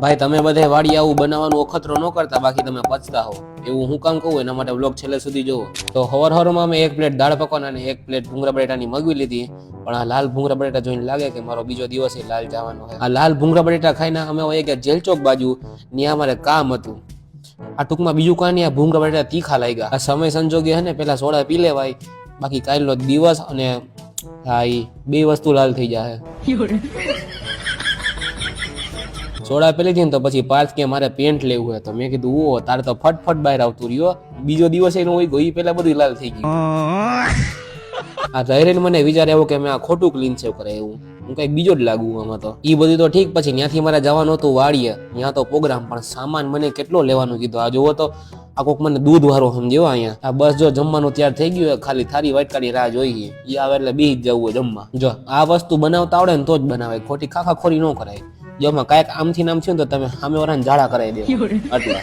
ભાઈ તમે બધે વાડી આવું બનાવવાનું અખતરો ન કરતા, બાકી તમે પચતા હો. એવું હું કામ કહું એના માટે વ્લોગ છેલ્લે સુધી જોવો. તો હવારમાં અમે 1 પ્લેટ દાળ પકવાન અને 1 પ્લેટ ભૂંગળા બટેટાની મગવી લીધી. પણ આ લાલ ભૂંગળા બટેટા જોઈને લાગે કે મારો બીજો દિવસ લાલ જવાનો છે. આ લાલ ભૂંગળા બટેટા ખાઈને અમે વહી ગયા જેલ ચોક બાજુ. ત્યાં અમારે કામ હતું. આ ટૂંકમાં બીજું કાંઈ નહીં, આ ભૂંગળા બટેટા તીખા લાગ્યા. આ સમય સંજોગે હે ને પેલા સોડા પી લેવાય, બાકી કાલનો દિવસ અને હા એ 2 વસ્તુ લાલ થઈ જાય. સોડા પેલી હતી ને તો પછી પાર્થ કે મારે પેન્ટ લેવું હોય, તો મેં કીધું ઓ તારે તો ફટફટ બહાર આવતું રહ્યો. બીજો દિવસ એનો હોય ગઈ પેલા બધું લાલ થઈ ગયું. આ જાહેર મને વિચાર આવ્યો કે મેં આ ખોટું ક્લીન સેવ કરે, એવું હું કઈક બીજો જ લાગુ આમાં. તો એ બધું તો ઠીક, પછી ત્યાંથી મારે જવાનું હતું વાડીએ. ત્યાં તો પ્રોગ્રામ, પણ સામાન મને કેટલો લેવાનું કીધું. આ જોવો તો આ કોક મને દૂધ વાળો સમજ્યો. અહીંયા આ બસ જો જમવાનું તૈયાર થઈ ગયું, ખાલી થારી વાઈટ કાઢી રાહ જોઈએ. એ આવે એટલે બેસી જ જવું જમવા. જો આ વસ્તુ બનાવતા આવડે ને તો જ બનાવે, ખોટી ખાખા ખોરી ન કરાય. જો કાંઈક આમથી નામ થયું તો તમે સામે વાળાને ઝાડા કરાવી દેવા. એટલે